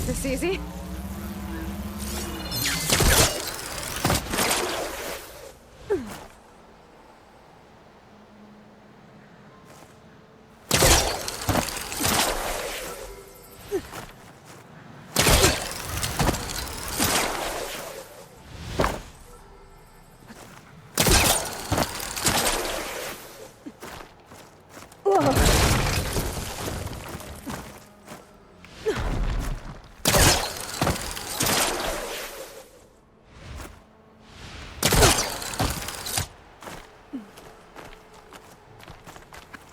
this easy.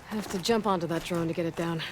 I have to jump onto that drone to get it down.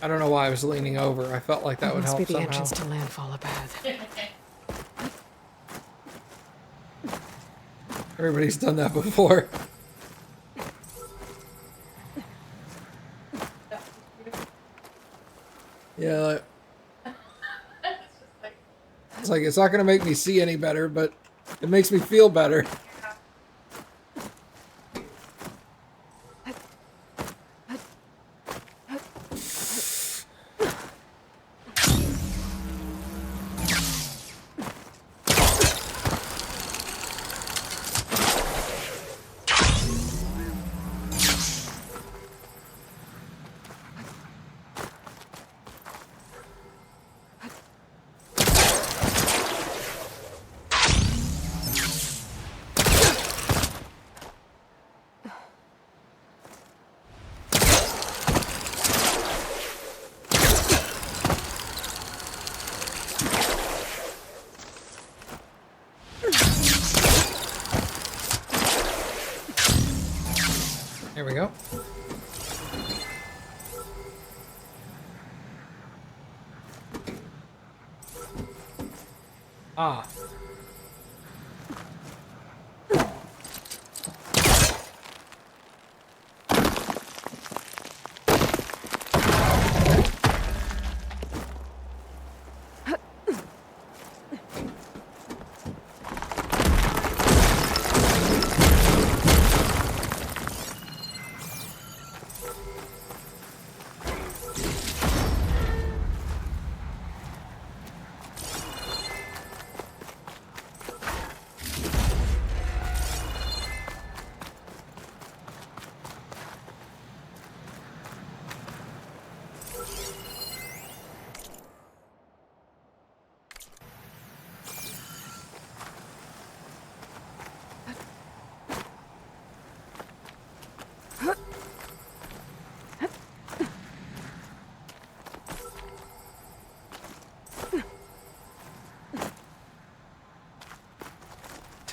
I don't know why I was leaning over. I felt like that would help must be the somehow. entrance to landfall above. Everybody's done that before. Yeah. It's like, it's not going to make me see any better, but it makes me feel better. There we go. Ah.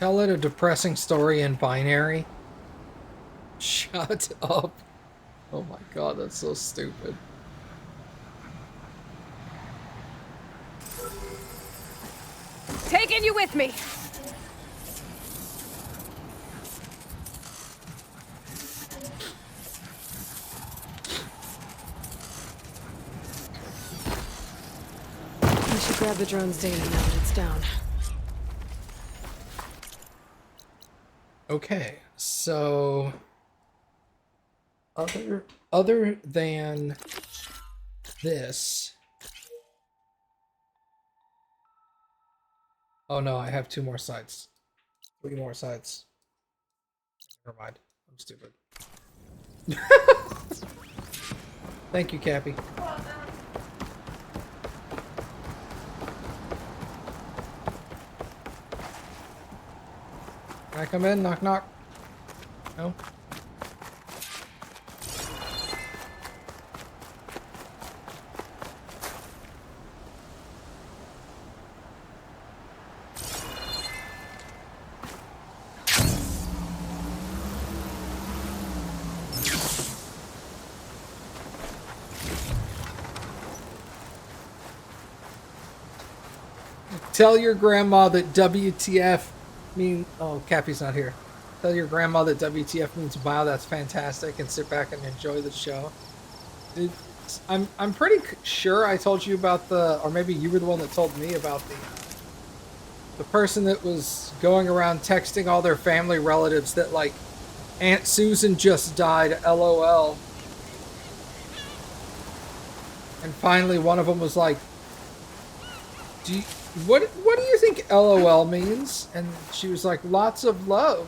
Tell it a depressing story in binary. Shut up. Oh my god, that's so stupid. Taking you with me. I should grab the drone's data now that it's down. Okay, so other than this. Oh no, I have 2 more sites. 3 more sites. Never mind. I'm stupid. Thank you, Cappy. Can I come in? Knock knock. No? Tell your grandma that WTF mean. Oh, Cappy's not here. Tell your grandma that WTF means wow, that's fantastic, and sit back and enjoy the show. I'm pretty sure I told you about or maybe you were the one that told me about the person that was going around texting all their family relatives that like Aunt Susan just died, LOL. And finally, one of them was like, What do you think LOL means? And she was like, lots of love.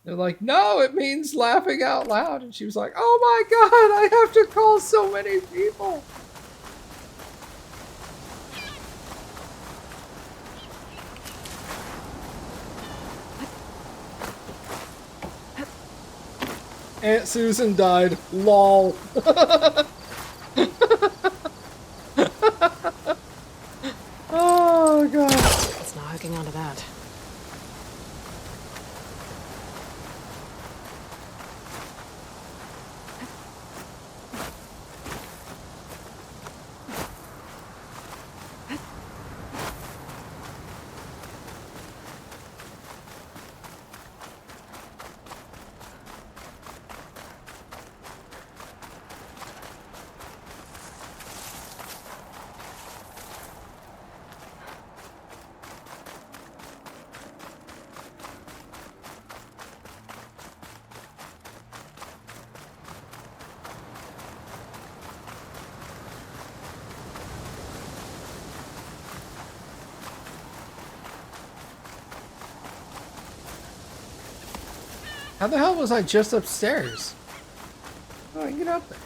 They're like, no, it means laughing out loud. And she was like, oh my god, I have to call so many people. Aunt Susan died. LOL. Oh god. It's not hooking onto that. How the hell was I just upstairs? Oh, I can get up there.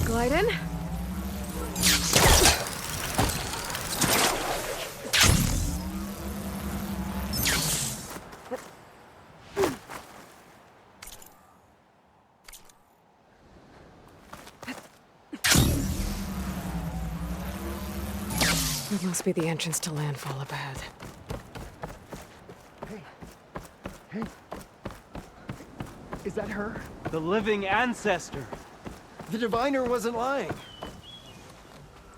Glide in. It must be the entrance to landfall up ahead. Hey. Is that her? The living ancestor. The diviner wasn't lying.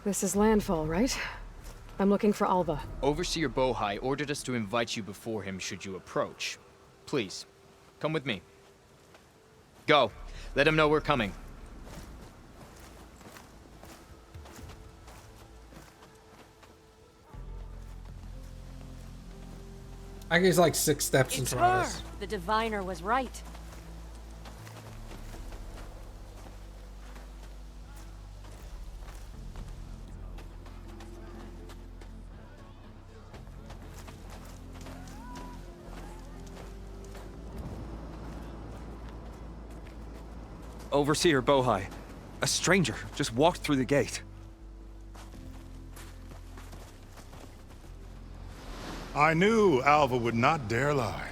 This is landfall, right? I'm looking for Alva. Overseer Bohai ordered us to invite you before him should you approach. Please, come with me. Go. Let him know we're coming. I guess like 6 steps in It's front of her! us. The diviner was right. Overseer Bohai. A stranger just walked through the gate. I knew Alva would not dare lie.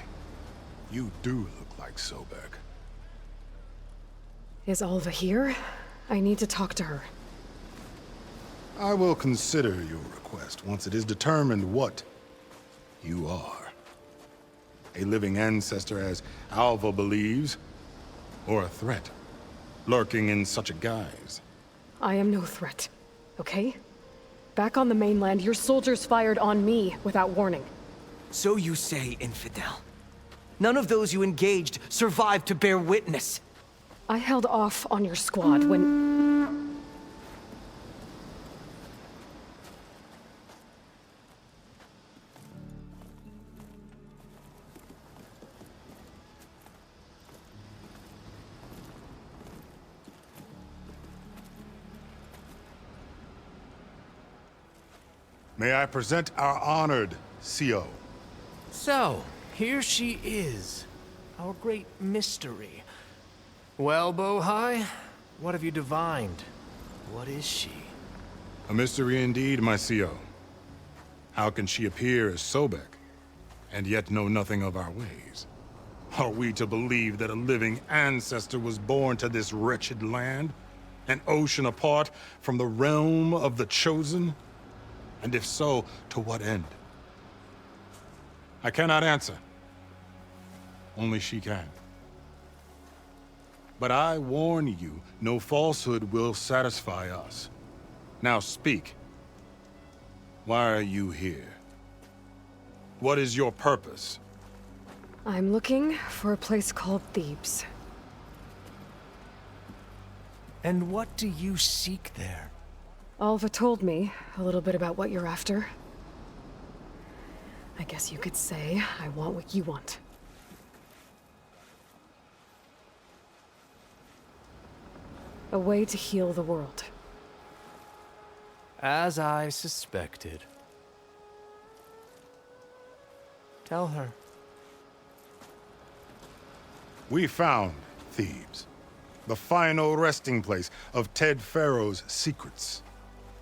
You do look like Sobek. Is Alva here? I need to talk to her. I will consider your request once it is determined what you are. A living ancestor, as Alva believes, or a threat, lurking in such a guise. I am no threat, okay? Back on the mainland, your soldiers fired on me without warning. So you say, infidel. None of those you engaged survived to bear witness. I held off on your squad when... May I present our honored CO. So, here she is, our great mystery. Well, Bohai, what have you divined? What is she? A mystery indeed, my CO. How can she appear as Sobek, and yet know nothing of our ways? Are we to believe that a living ancestor was born to this wretched land? An ocean apart from the realm of the Chosen? And if so, to what end? I cannot answer. Only she can. But I warn you, no falsehood will satisfy us. Now speak. Why are you here? What is your purpose? I'm looking for a place called Thebes. And what do you seek there? Alva told me a little bit about what you're after. I guess you could say I want what you want. A way to heal the world. As I suspected. Tell her. We found Thebes, the final resting place of Ted Pharaoh's secrets.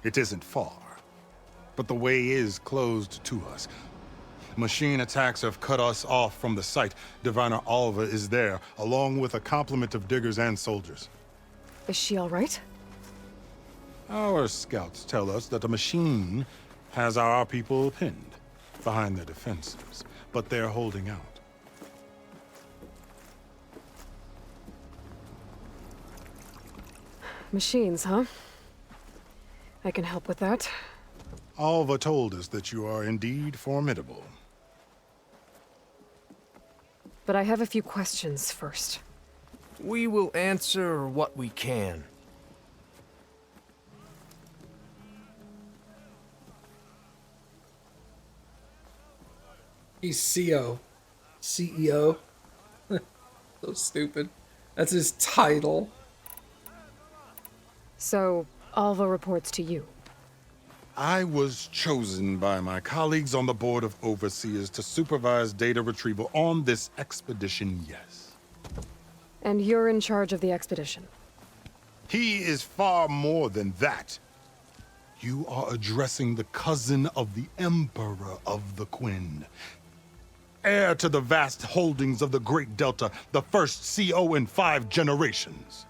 It isn't far, but the way is closed to us. Machine attacks have cut us off from the site. Diviner Alva is there, along with a complement of diggers and soldiers. Is she all right? Our scouts tell us that the machine has our people pinned behind their defenses, but they're holding out. Machines, huh? I can help with that. Alva told us that you are indeed formidable. But I have a few questions first. We will answer what we can. He's CO. CEO. So stupid. That's his title. So, Alva reports to you. I was chosen by my colleagues on the Board of Overseers to supervise data retrieval on this expedition, yes. And you're in charge of the expedition. He is far more than that. You are addressing the cousin of the Emperor of the Quinn. Heir to the vast holdings of the Great Delta, the first CO in 5 generations.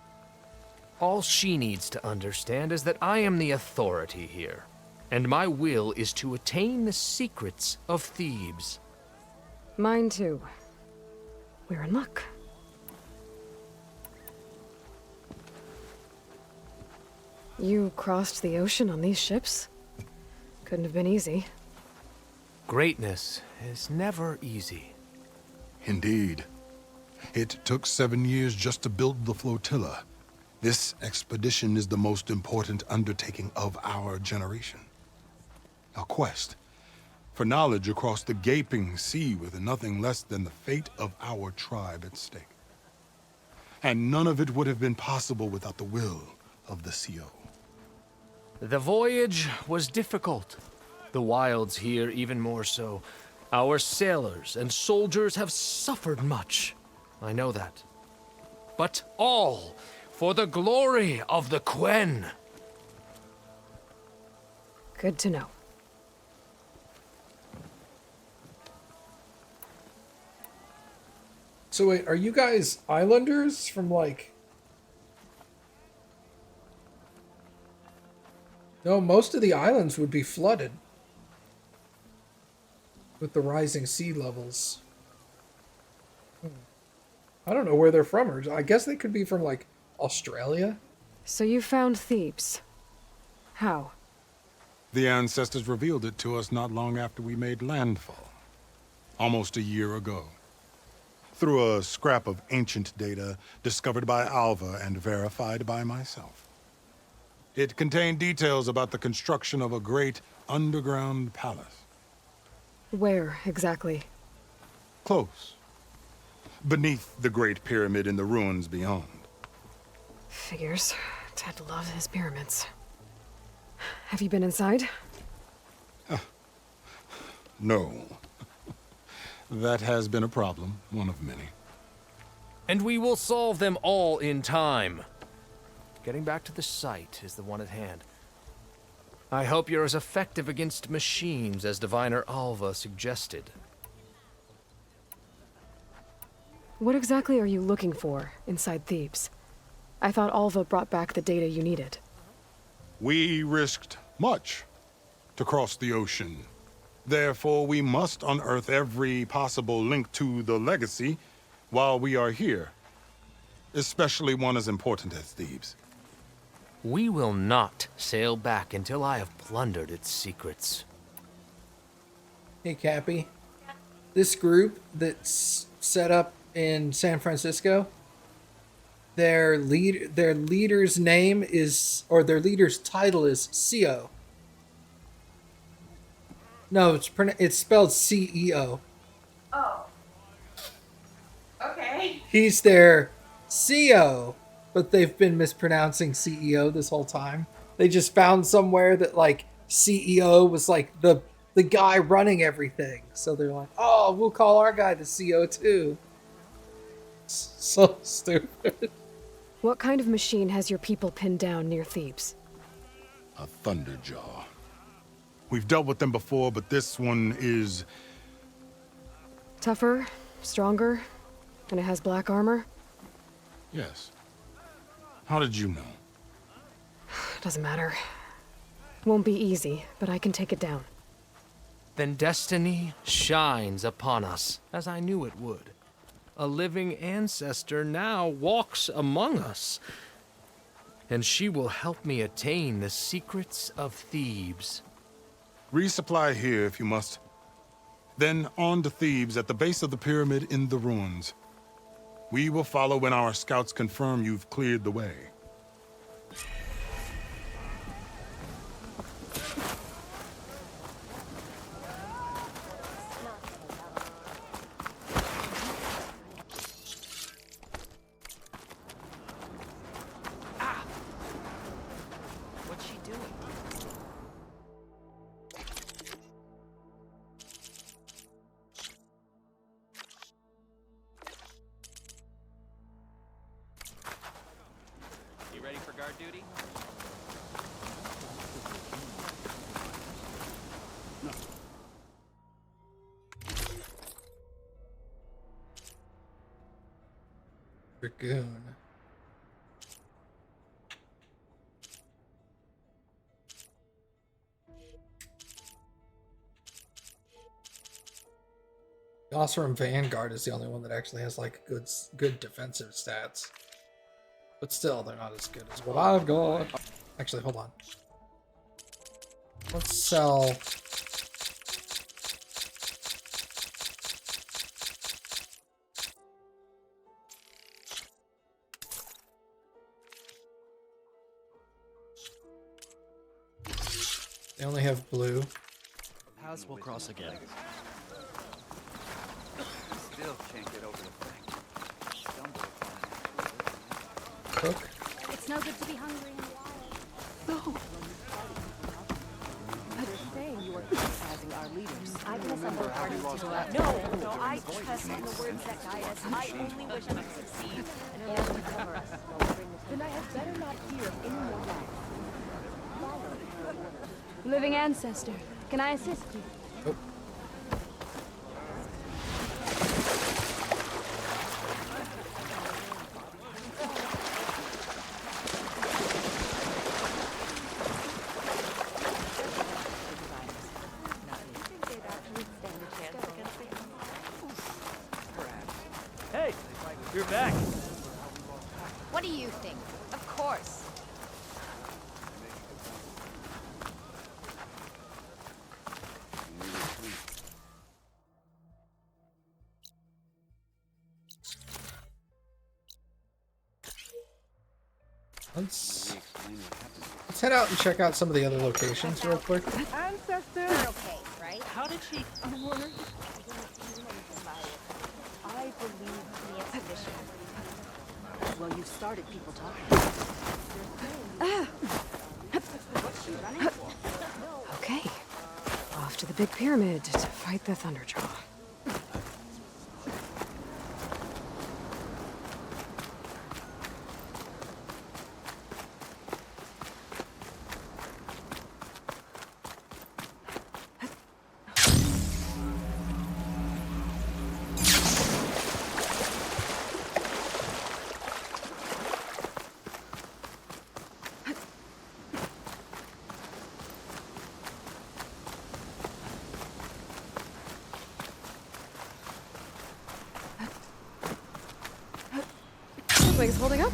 All she needs to understand is that I am the authority here, and my will is to attain the secrets of Thebes. Mine too. We're in luck. You crossed the ocean on these ships? Couldn't have been easy. Greatness is never easy. Indeed. It took 7 years just to build the flotilla. This expedition is the most important undertaking of our generation. A quest for knowledge across the gaping sea with nothing less than the fate of our tribe at stake. And none of it would have been possible without the will of the CO. The voyage was difficult. The wilds here even more so. Our sailors and soldiers have suffered much. I know that. But all for the glory of the Quen. Good to know. So wait, are you guys islanders from like... No, most of the islands would be flooded with the rising sea levels. I don't know where they're from, or I guess they could be from like Australia. So you found Thebes. How? The ancestors revealed it to us not long after we made landfall. Almost a year ago. Through a scrap of ancient data discovered by Alva and verified by myself. It contained details about the construction of a great underground palace. Where, exactly? Close. Beneath the Great Pyramid in the ruins beyond. Figures. Ted loves his pyramids. Have you been inside? No. That has been a problem, one of many. And we will solve them all in time. Getting back to the site is the one at hand. I hope you're as effective against machines as Diviner Alva suggested. What exactly are you looking for inside Thebes? I thought Alva brought back the data you needed. We risked much to cross the ocean. Therefore, we must unearth every possible link to the legacy while we are here. Especially one as important as Thebes. We will not sail back until I have plundered its secrets. Hey, Cappy. This group that's set up in San Francisco, their leader's name is, or their leader's title is CO. No, it's spelled CEO. Oh. Okay. He's their CO, but they've been mispronouncing CEO this whole time. They just found somewhere that like CEO was like the guy running everything. So they're like, oh, we'll call our guy the CO too. So stupid. What kind of machine has your people pinned down near Thebes? A Thunderjaw. We've dealt with them before, but this one is... Tougher, stronger, and it has black armor? Yes. How did you know? Doesn't matter. Won't be easy, but I can take it down. Then destiny shines upon us, as I knew it would. A living ancestor now walks among us. And she will help me attain the secrets of Thebes. Resupply here if you must. Then on to Thebes at the base of the pyramid in the ruins. We will follow when our scouts confirm you've cleared the way. What's she doing? ready for guard duty? Dragoon. The Awesome Vanguard is the only one that actually has like good defensive stats. But still, they're not as good as what I've got. Actually, hold on. Let's sell. They only have blue. Paths will cross again. Still can't get over the thing. Cook. It's no good to be hungry and wild. No. They're saying you are criticizing our leaders. I guess I'm not party to that. No, I trust in the words that guide us. I only wish we could succeed. And to cover us. Then I had better not hear of any more lies. Living ancestor, can I assist you? Oh. Hey, you're back. What do you think? Of course. Let's head out and check out some of the other locations real quick. Ancestor! Okay, right? How did she? I believe in the expedition. Well, you started people talking. What's she running for? Okay. Off to the big pyramid to fight the Thunderjaw. Looks like it's holding up.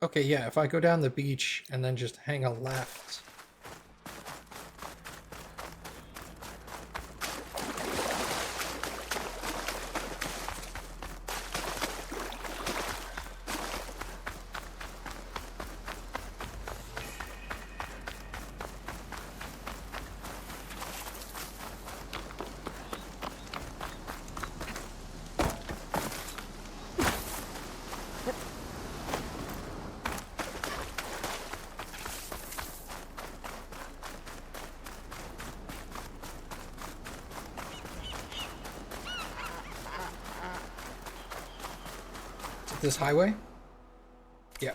Okay, yeah, if I go down the beach and then just hang a left. This highway? Yeah.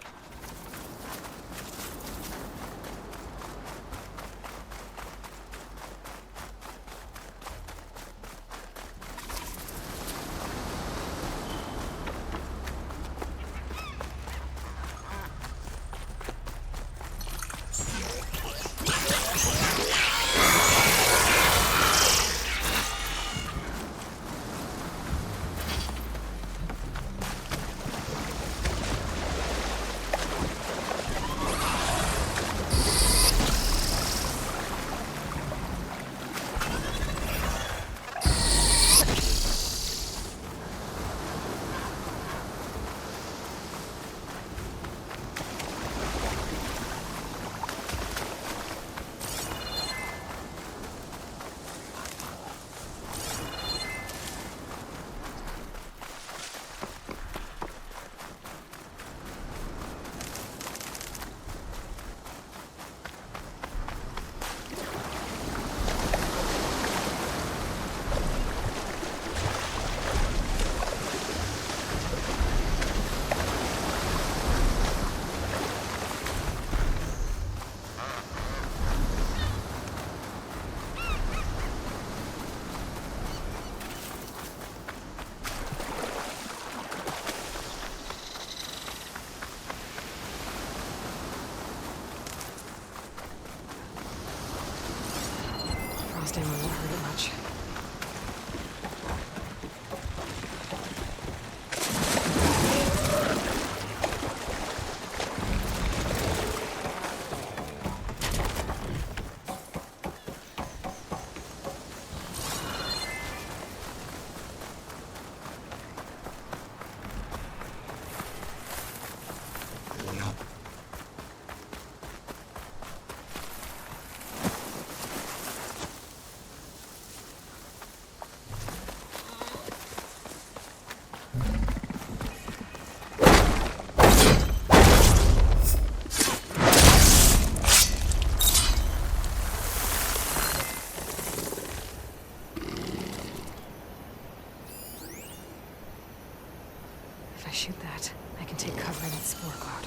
If I shoot that, I can take cover in its spore cloud.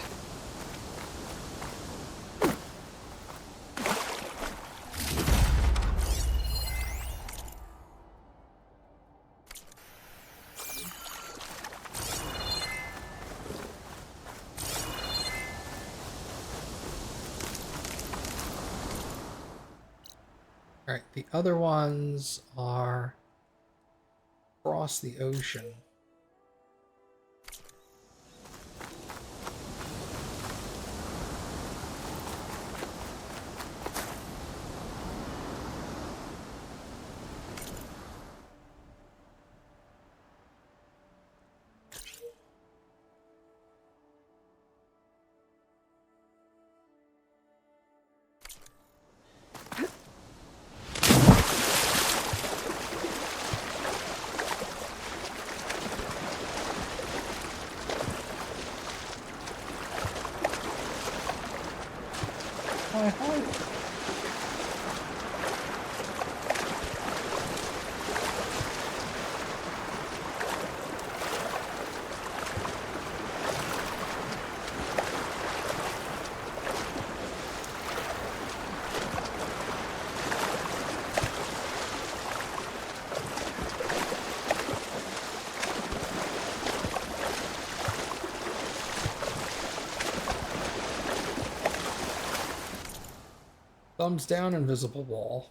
Alright, the other ones are across the ocean. Hi, hi. Thumbs down, invisible wall.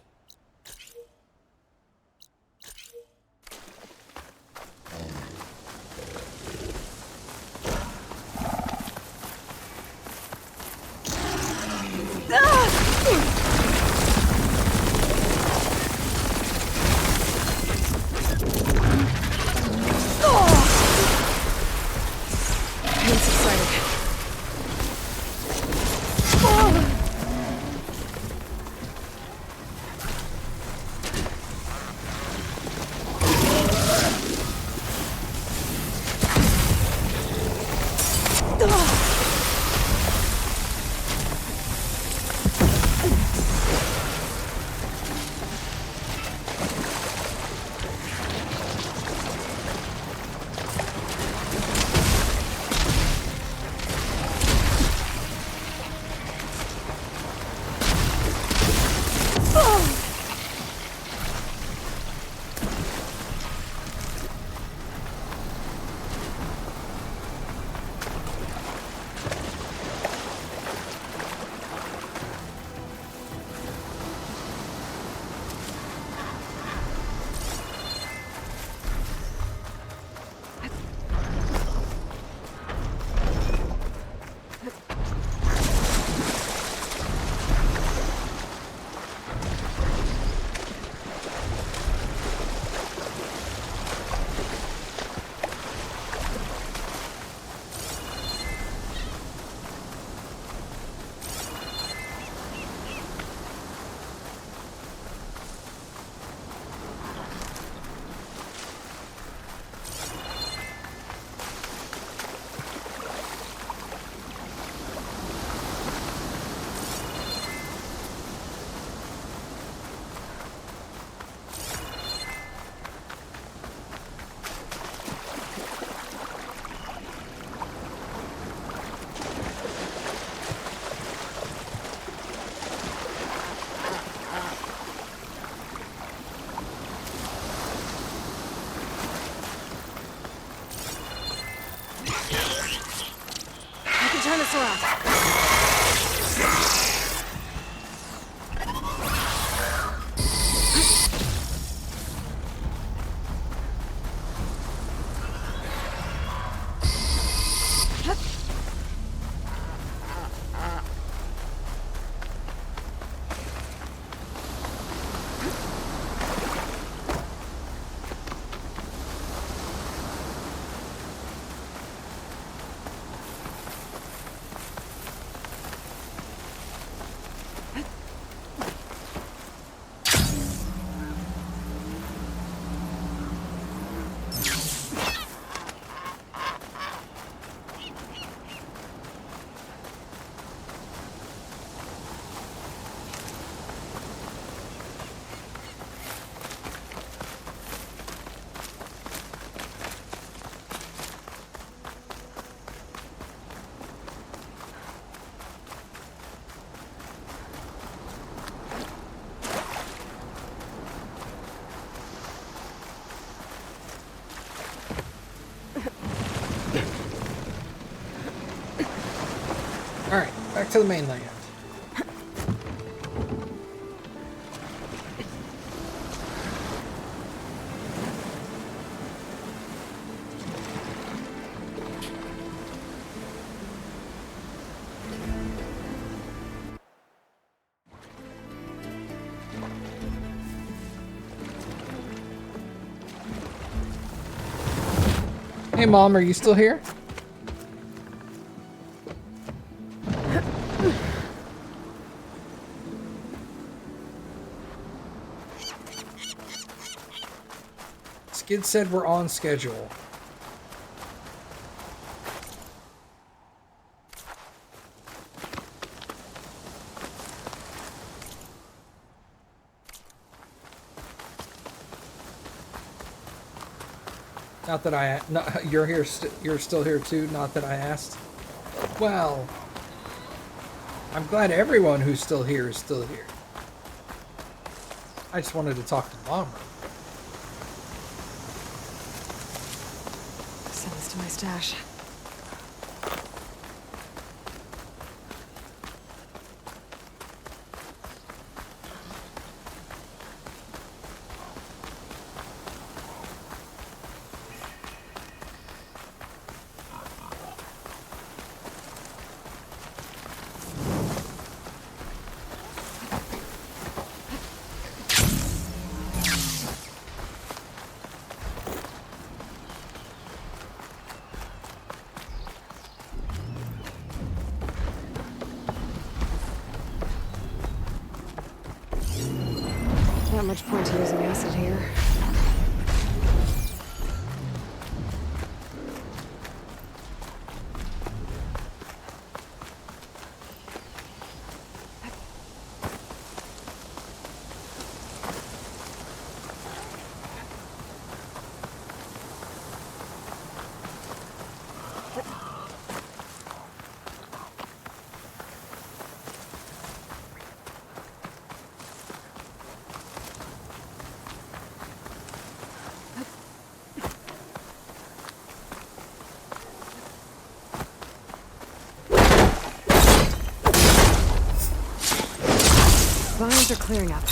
It's exciting. Turn us around. to the mainland. Hey, Mom, are you still here? Skid said we're on schedule. Not that I, no, you're here. You're still here too. Not that I asked. Well, I'm glad everyone who's still here is still here. I just wanted to talk to Mom. Send this to my stash. Not much point to using acid here. Vines are clearing up.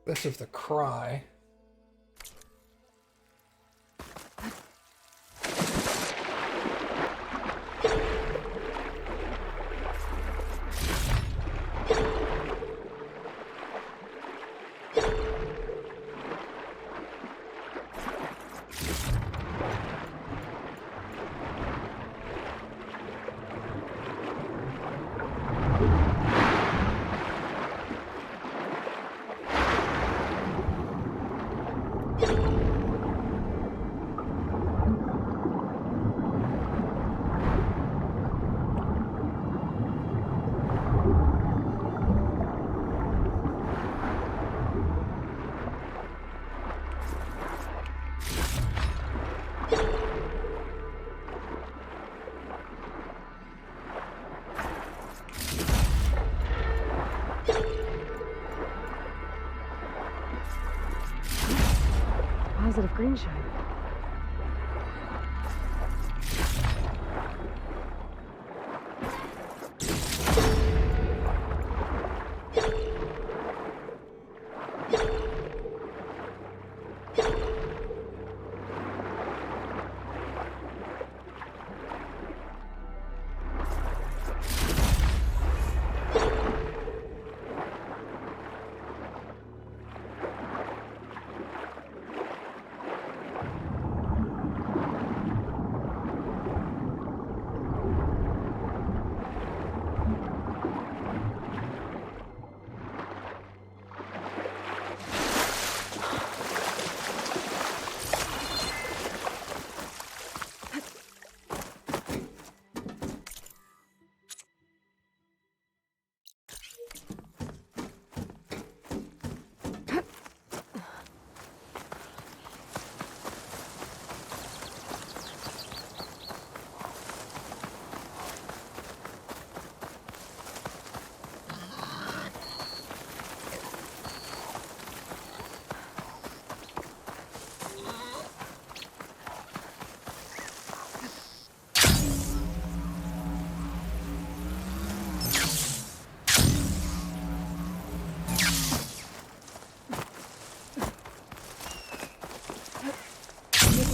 This is the cry. Positive green shine.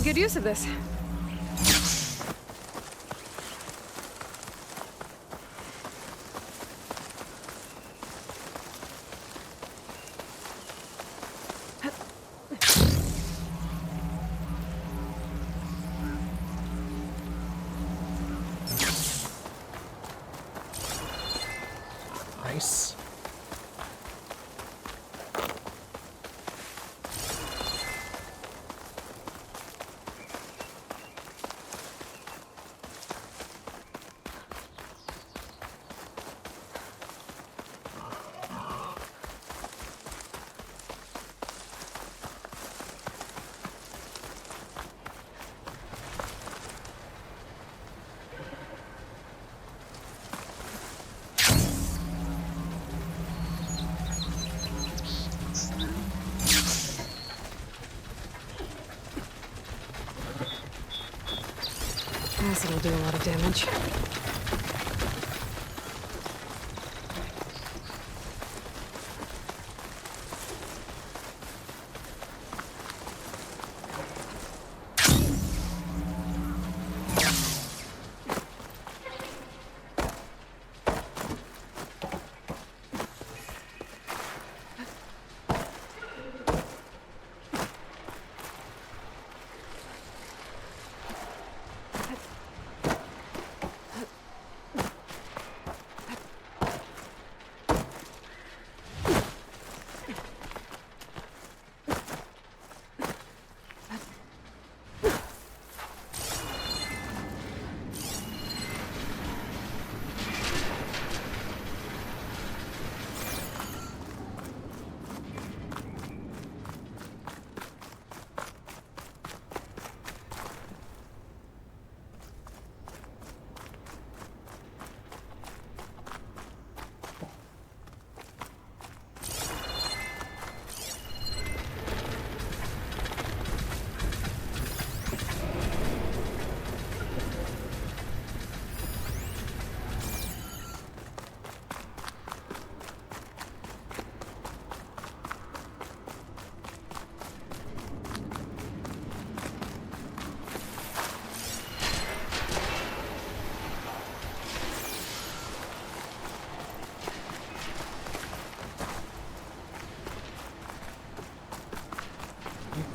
good use of this. Nice. Acid will do a lot of damage.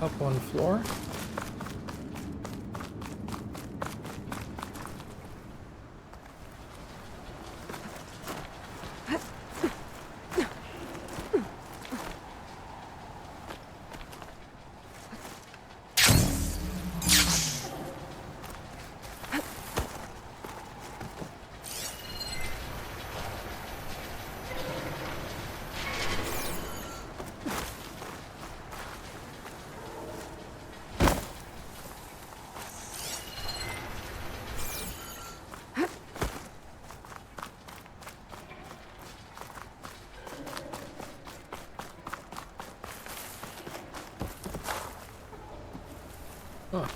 Up one floor. Huh.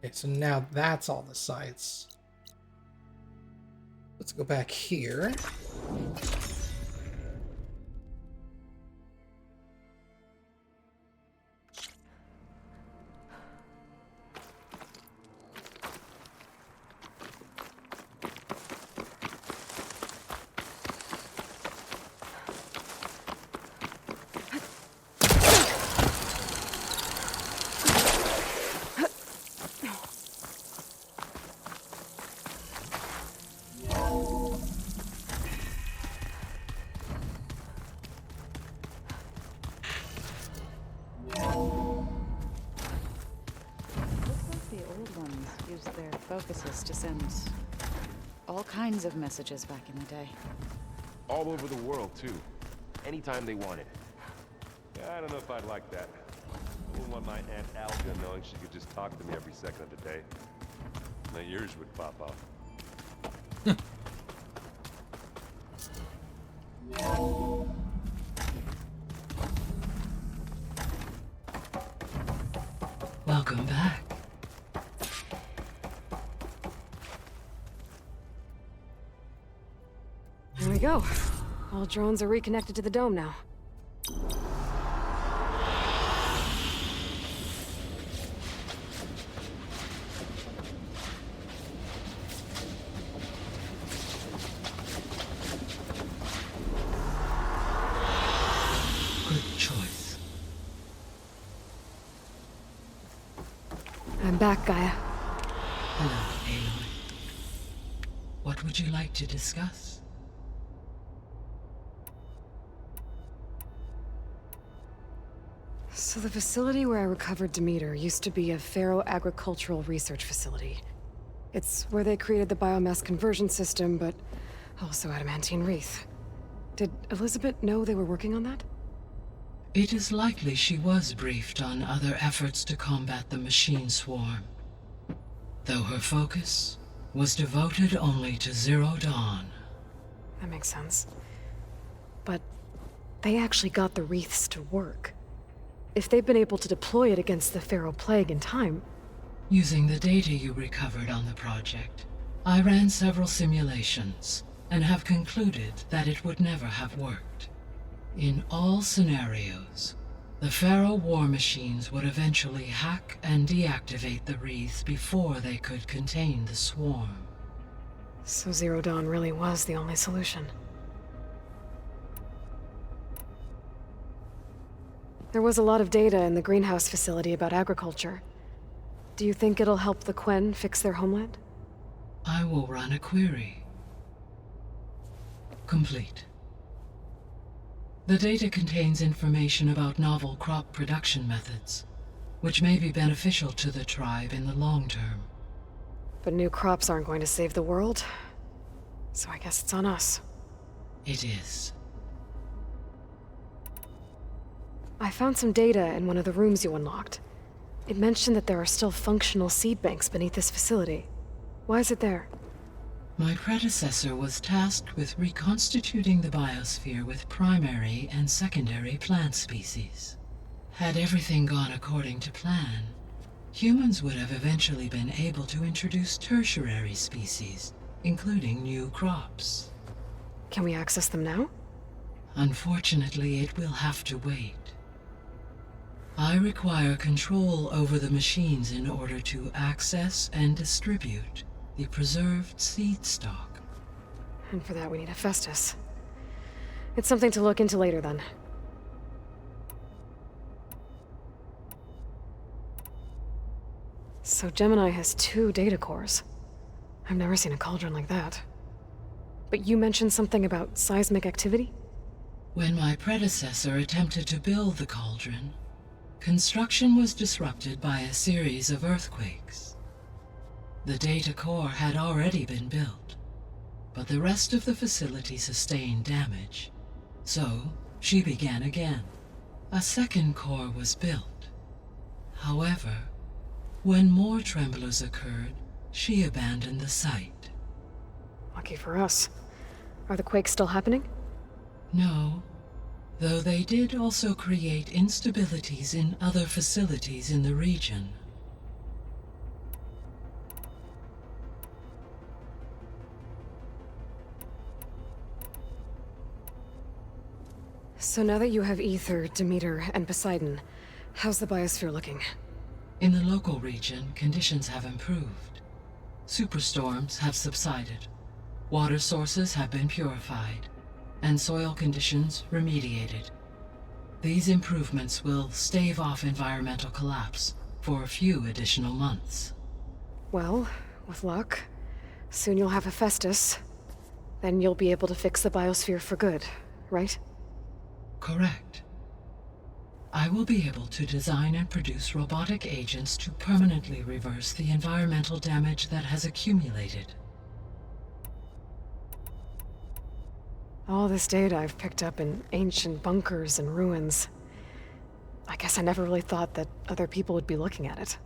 Okay, so now that's all the sites. Let's go back here. The old ones used their focuses to send all kinds of messages back in the day. All over the world, too. Anytime they wanted. Yeah, I don't know if I'd like that. I wouldn't want my Aunt Alga knowing she could just talk to me every second of the day. Then yours would pop off. Welcome back. There we go. All drones are reconnected to the dome now. Good choice. I'm back, Gaia. Hello, Aloy. What would you like to discuss? So the facility where I recovered Demeter used to be a Pharaoh agricultural research facility. It's where they created the biomass conversion system, but also adamantine wreath. Did Elizabeth know they were working on that? It is likely she was briefed on other efforts to combat the machine swarm, though her focus was devoted only to Zero Dawn. That makes sense. But they actually got the wreaths to work. If they've been able to deploy it against the Pharaoh Plague in time... Using the data you recovered on the project, I ran several simulations and have concluded that it would never have worked. In all scenarios, the Pharaoh war machines would eventually hack and deactivate the wreaths before they could contain the swarm. So Zero Dawn really was the only solution. There was a lot of data in the greenhouse facility about agriculture. Do you think it'll help the Quen fix their homeland? I will run a query. Complete. The data contains information about novel crop production methods, which may be beneficial to the tribe in the long term. But new crops aren't going to save the world, so I guess it's on us. It is. I found some data in one of the rooms you unlocked. It mentioned that there are still functional seed banks beneath this facility. Why is it there? My predecessor was tasked with reconstituting the biosphere with primary and secondary plant species. Had everything gone according to plan, humans would have eventually been able to introduce tertiary species, including new crops. Can we access them now? Unfortunately, it will have to wait. I require control over the machines in order to access and distribute the preserved seed stock. And for that we need Hephaestus. It's something to look into later then. So Gemini has 2 data cores. I've never seen a cauldron like that. But you mentioned something about seismic activity? When my predecessor attempted to build the cauldron, construction was disrupted by a series of earthquakes. The data core had already been built, but the rest of the facility sustained damage. So, she began again. A second core was built. However, when more tremblers occurred, she abandoned the site. Lucky for us. Are the quakes still happening? No, though they did also create instabilities in other facilities in the region. So now that you have Ether, Demeter, and Poseidon, how's the biosphere looking? In the local region, conditions have improved. Superstorms have subsided. Water sources have been purified, and soil conditions remediated. These improvements will stave off environmental collapse for a few additional months. Well, with luck, soon you'll have Hephaestus. Then you'll be able to fix the biosphere for good, right? Correct. I will be able to design and produce robotic agents to permanently reverse the environmental damage that has accumulated. All this data I've picked up in ancient bunkers and ruins. I guess I never really thought that other people would be looking at it.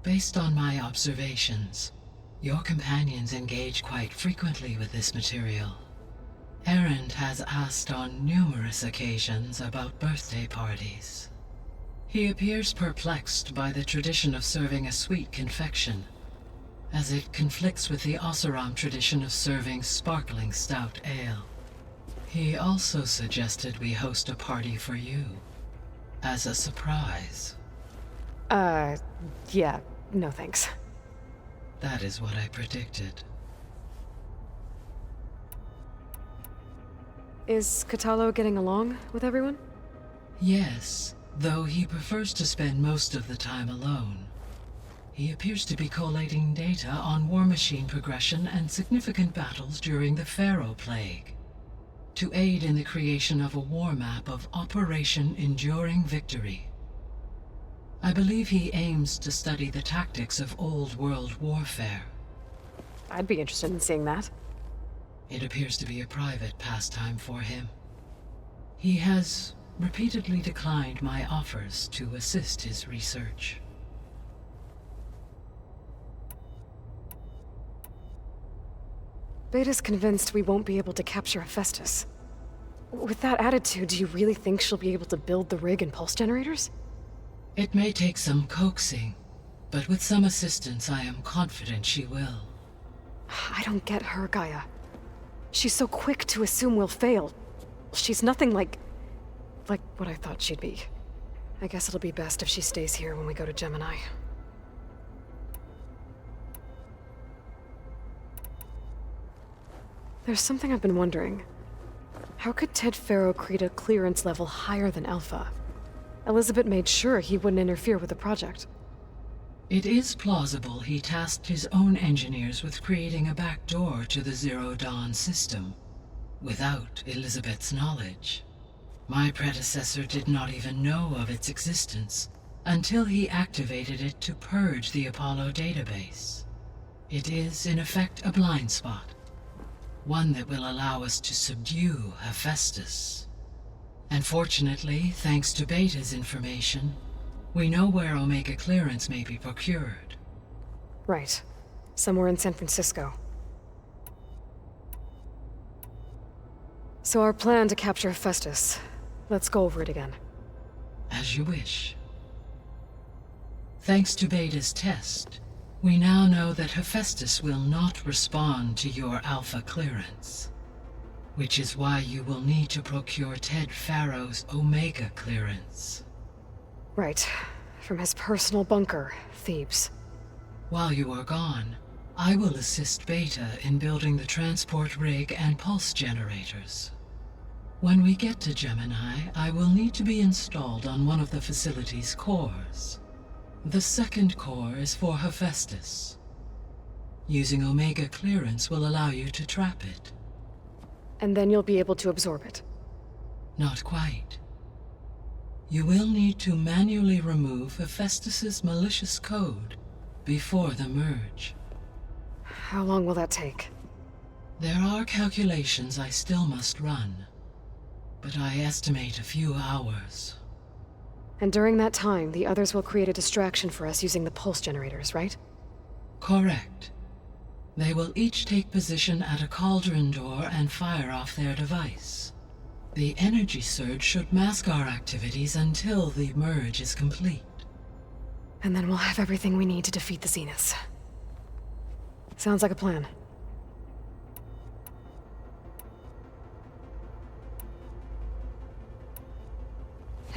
Based on my observations, your companions engage quite frequently with this material. Erend has asked on numerous occasions about birthday parties. He appears perplexed by the tradition of serving a sweet confection, as it conflicts with the Oseram tradition of serving sparkling stout ale. He also suggested we host a party for you, as a surprise. Yeah, no thanks. That is what I predicted. Is Katalo getting along with everyone? Yes, though he prefers to spend most of the time alone. He appears to be collating data on war machine progression and significant battles during the Pharaoh Plague, to aid in the creation of a war map of Operation Enduring Victory. I believe he aims to study the tactics of old world warfare. I'd be interested in seeing that. It appears to be a private pastime for him. He has repeatedly declined my offers to assist his research. Beta's convinced we won't be able to capture Hephaestus. With that attitude, do you really think she'll be able to build the rig and pulse generators? It may take some coaxing, but with some assistance I am confident she will. I don't get her, Gaia. She's so quick to assume we'll fail. She's nothing like what I thought she'd be. I guess it'll be best if she stays here when we go to Gemini. There's something I've been wondering. How could Ted Faro create a clearance level higher than Alpha? Elizabeth made sure he wouldn't interfere with the project. It is plausible he tasked his own engineers with creating a back door to the Zero Dawn system, without Elizabeth's knowledge. My predecessor did not even know of its existence until he activated it to purge the Apollo database. It is, in effect, a blind spot, one that will allow us to subdue Hephaestus. And fortunately, thanks to Beta's information, we know where Omega clearance may be procured. Right. Somewhere in San Francisco. So our plan to capture Hephaestus. Let's go over it again. As you wish. Thanks to Beta's test, we now know that Hephaestus will not respond to your Alpha clearance, which is why you will need to procure Ted Faro's Omega clearance. Right. From his personal bunker, Thebes. While you are gone, I will assist Beta in building the transport rig and pulse generators. When we get to Gemini, I will need to be installed on one of the facility's cores. The second core is for Hephaestus. Using Omega clearance will allow you to trap it. And then you'll be able to absorb it. Not quite. You will need to manually remove Hephaestus's malicious code before the merge. How long will that take? There are calculations I still must run, but I estimate a few hours. And during that time, the others will create a distraction for us using the pulse generators, right? Correct. They will each take position at a cauldron door and fire off their device. The energy surge should mask our activities until the merge is complete. And then we'll have everything we need to defeat the Zeniths. Sounds like a plan.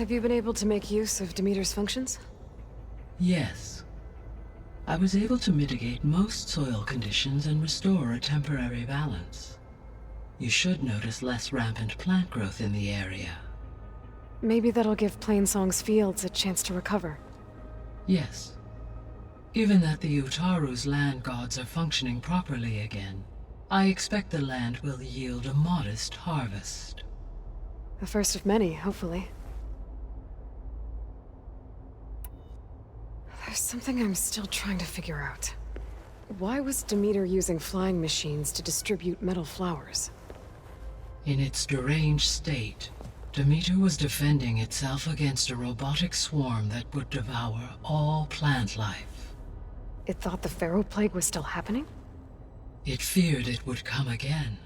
Have you been able to make use of Demeter's functions? Yes. I was able to mitigate most soil conditions and restore a temporary balance. You should notice less rampant plant growth in the area. Maybe that'll give Plainsong's fields a chance to recover. Yes. Given that the Utaru's land gods are functioning properly again, I expect the land will yield a modest harvest. The first of many, hopefully. There's something I'm still trying to figure out. Why was Demeter using flying machines to distribute metal flowers? In its deranged state, Demeter was defending itself against a robotic swarm that would devour all plant life. It thought the Pharaoh Plague was still happening? It feared it would come again.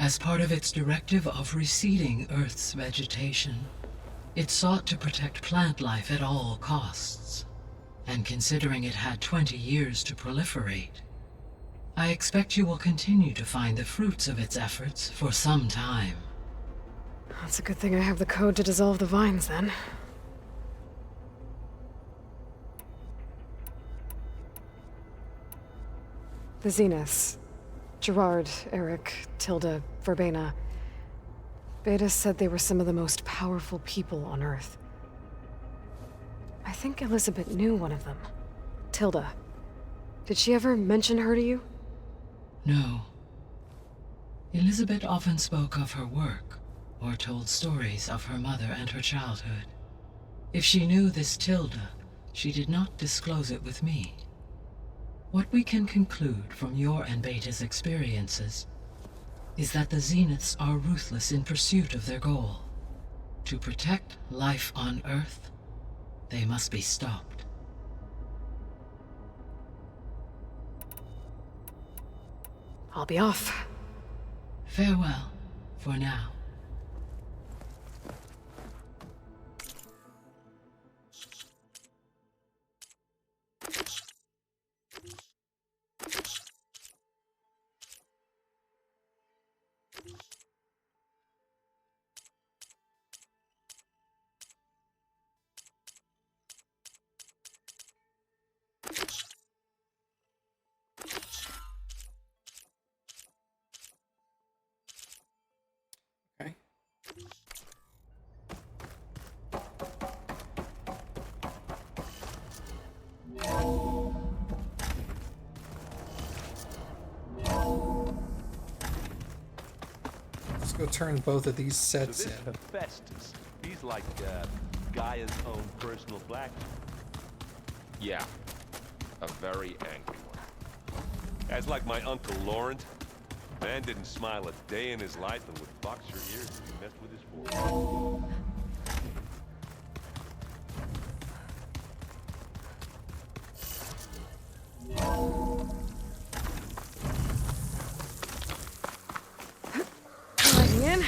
As part of its directive of reseeding Earth's vegetation, it sought to protect plant life at all costs. And considering it had 20 years to proliferate, I expect you will continue to find the fruits of its efforts for some time. That's a good thing I have the code to dissolve the vines, then. The Zeniths. Gerard, Eric, Tilda, Verbena. Beta said they were some of the most powerful people on Earth. I think Elizabeth knew one of them. Tilda. Did she ever mention her to you? No. Elizabeth often spoke of her work, or told stories of her mother and her childhood. If she knew this Tilda, she did not disclose it with me. What we can conclude from your and Beta's experiences is that the Zeniths are ruthless in pursuit of their goal. To protect life on Earth, they must be stopped. I'll be off. Farewell, for now. Okay. Let's go turn both of these sets So in. this Hephaestus, he's like Gaia's own personal black. Yeah, a very angry one. As like my Uncle Laurent, man didn't smile a day in his life and would box your ears if you messed with his fork. Logging in.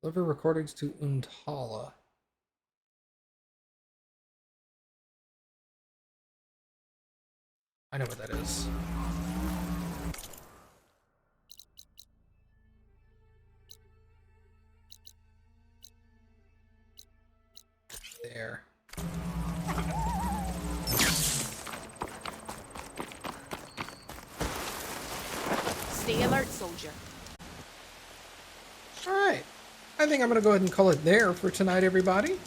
Deliver recordings to Undhala. I know what that is. There. Stay alert, soldier. All right. I think I'm going to go ahead and call it there for tonight, everybody.